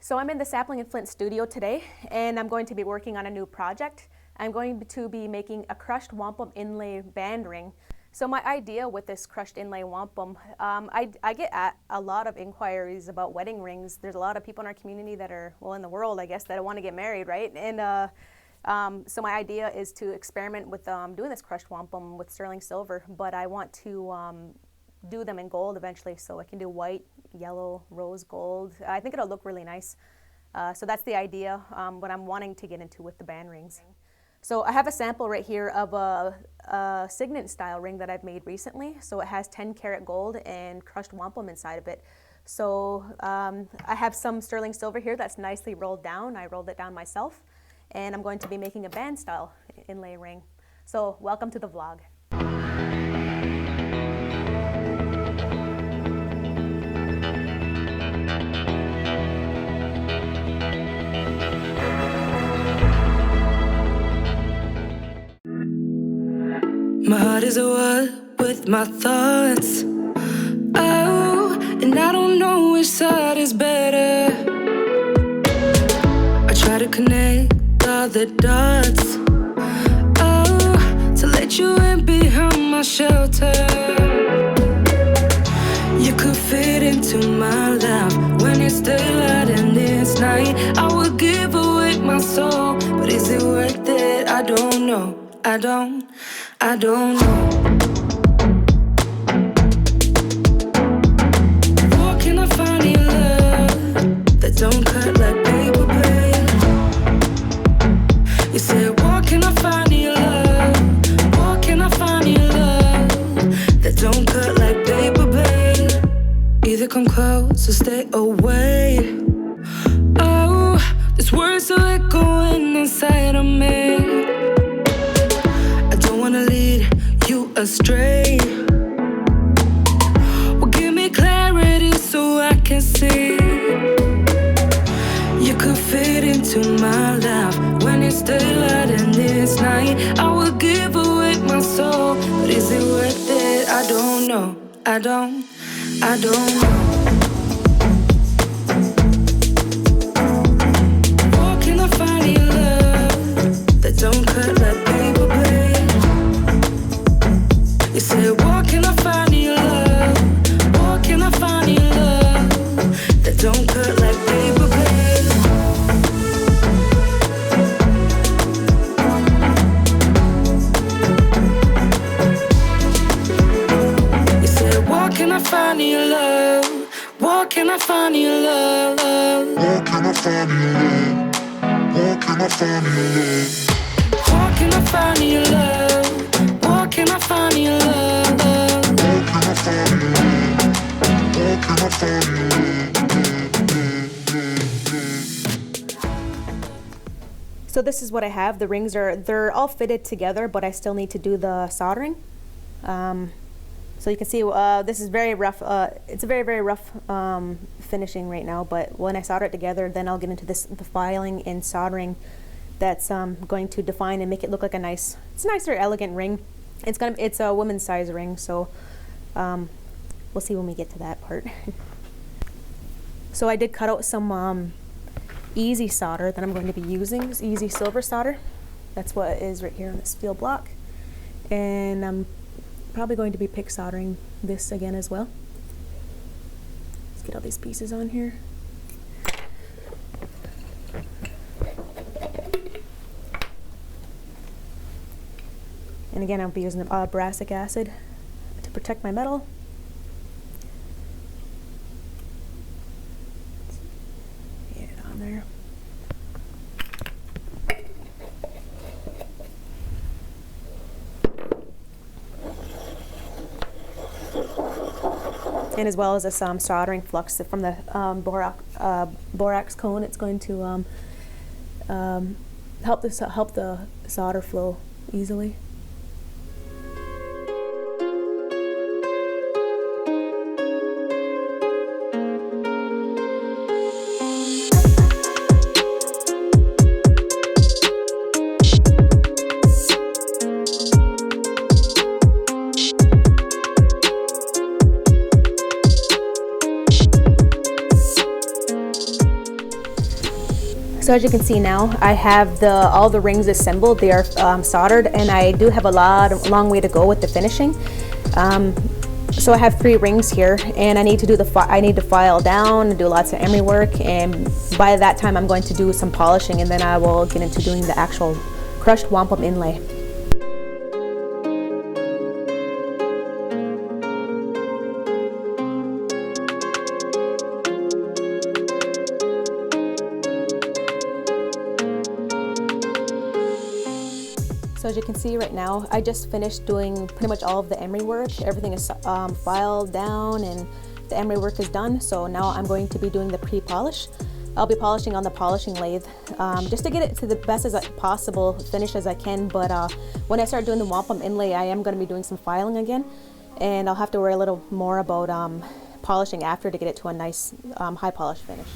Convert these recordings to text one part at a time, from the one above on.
So I'm in the Sapling and Flint studio today, and I'm going to be working on a new project. I'm going to be making a crushed wampum inlay band ring. So my idea with this crushed inlay wampum, I get a lot of inquiries about wedding rings. There's a lot of people in our community that are, well, in the world, I guess, that want to get married, right? And so my idea is to experiment with doing this crushed wampum with sterling silver, but I want to do them in gold eventually, so I can do white, yellow, rose gold. I think it'll look really nice. So that's the idea, what I'm wanting to get into with the band rings. So I have a sample right here of a signet style ring that I've made recently. So it has 10 karat gold and crushed wampum inside of it. So I have some sterling silver here that's nicely rolled down. I rolled it down myself, and I'm going to be making a band style inlay ring. So welcome to the vlog. My heart is at war with my thoughts. Oh, and I don't know which side is better. I try to connect all the dots. Oh, to let you in behind my shelter. You could fit into my life when it's daylight and it's night. I would give away my soul, but is it worth it? I don't know. I don't know. Where can I find your love that don't cut like paper, babe? You said, where can I find your love? Where can I find your love that don't cut like paper, babe? Either come close or stay away. Oh, this words are echoing inside of me. Astray. Well, give me clarity so I can see. You could fit into my life when it's daylight and it's night. I would give away my soul, but is it worth it? I don't know. I don't know. Where can I find your love that don't cut like paper, babe? You said, where can I find your love? Where can I find your love that don't cut like paper, babe? You said, where can I find your love? Where can I find your love? Where can I find your love? Where can I find your love? Where can I find your love? Where can I find your love? Where can I find your love? Where can I find your love? So this is what I have. The rings they're all fitted together, but I still need to do the soldering. So you can see this is very rough. It's a very, very rough finishing right now, but when I solder it together, then I'll get into the filing and soldering that's going to define and make it look like it's a nicer, elegant ring. It's a woman's size ring, so we'll see when we get to that part. So I did cut out some easy solder that I'm going to be using. This easy silver solder. That's what it is right here on this steel block. And I'm probably going to be pick soldering this again as well. Let's get all these pieces on here. And again, I'll be using boracic acid to protect my metal. Get it on there. And as well as this soldering flux from the borax cone, it's going to help the solder flow easily. So as you can see now, I have all the rings assembled. They are soldered, and I do have a long way to go with the finishing. So I have 3 rings here, and I need to file down and do lots of emery work, and by that time I'm going to do some polishing, and then I will get into doing the actual crushed wampum inlay. So as you can see right now, I just finished doing pretty much all of the emery work. Everything is filed down and the emery work is done. So now I'm going to be doing the pre-polish. I'll be polishing on the polishing lathe just to get it to the best as possible finish as I can. But when I start doing the wampum inlay, I am going to be doing some filing again. And I'll have to worry a little more about polishing after to get it to a nice high polish finish.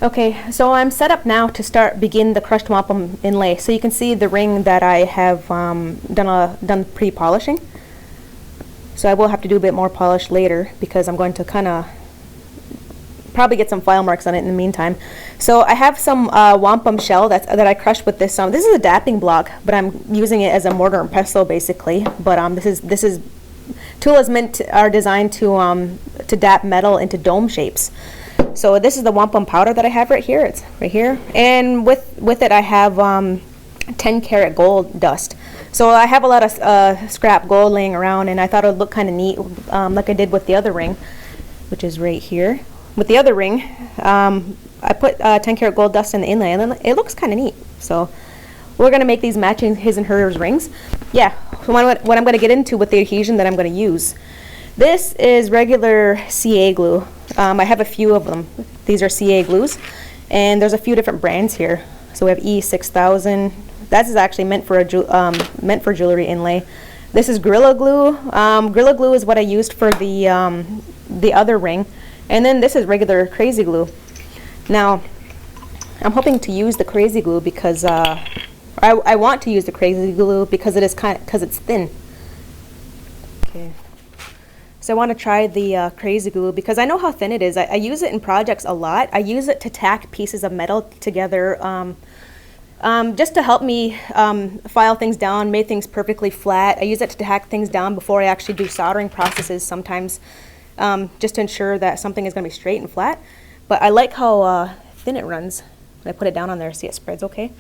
Okay, so I'm set up now to begin the crushed wampum inlay. So you can see the ring that I have done pre-polishing. So I will have to do a bit more polish later because I'm going to kind of probably get some file marks on it in the meantime. So I have some wampum shell that I crushed with this. This is a dapping block, but I'm using it as a mortar and pestle basically. But this tool are designed to dap metal into dome shapes. So this is the wampum powder that I have right here. It's right here, and with it I have 10 karat gold dust. So I have a lot of scrap gold laying around, and I thought it would look kind of neat, like I did with the other ring, which is right here. With the other ring, I put 10 karat gold dust in the inlay, and then it looks kind of neat. So we're gonna make these matching his and hers rings. Yeah. So what I'm gonna get into with the adhesion that I'm gonna use. This is regular CA glue. I have a few of them. These are CA glues, and there's a few different brands here. So we have E6000. That is actually meant for jewelry inlay. This is Gorilla Glue. Gorilla Glue is what I used for the other ring, and then this is regular Crazy Glue. Now, I'm hoping to use the Crazy Glue because I want to use the Crazy Glue because it's thin. Okay. So I want to try the Crazy Glue because I know how thin it is. I use it in projects a lot. I use it to tack pieces of metal together just to help me file things down, make things perfectly flat. I use it to tack things down before I actually do soldering processes sometimes, just to ensure that something is going to be straight and flat. But I like how thin it runs. When I put it down on there, see it spreads okay.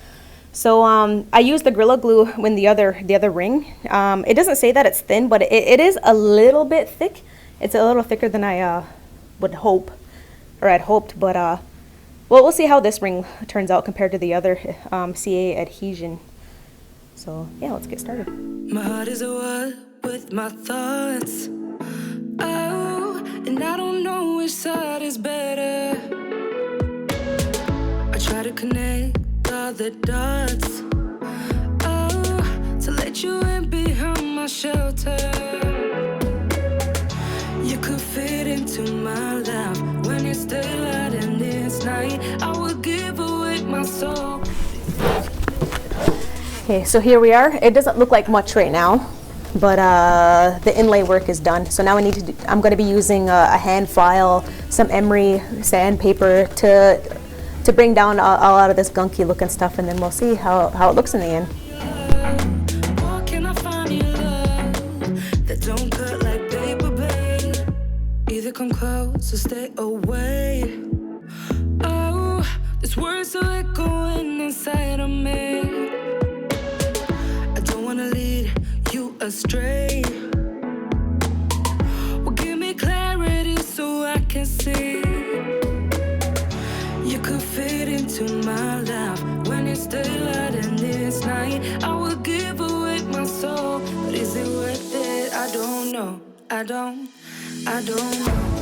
So I use the Gorilla Glue when the other ring. It doesn't say that it's thin, but it is a little bit thick. It's a little thicker than I would hope, or I'd hoped. But well, we'll see how this ring turns out compared to the other CA adhesion. So yeah, let's get started. My heart is at war with my thoughts. Oh, and I don't know which side is better. I try to connect all the dots, oh, to let you in behind my shelter. You could fit into my life when it's daylight and it's night. I would give away my soul. Okay, so here we are. It doesn't look like much right now, but the inlay work is done. So now I'm going to be using a hand file, some emery sandpaper to bring down a lot of this gunky looking stuff, and then we'll see how it looks in the end. Where can I find your love that don't cut like paper, babe? Either come close or stay away. Oh, this words are echoing inside of me. I don't wanna lead you astray. Well, give me clarity so I can see. You could fit into my life when it's daylight and it's night. I would give away my soul, but is it worth it? I don't know. I don't know.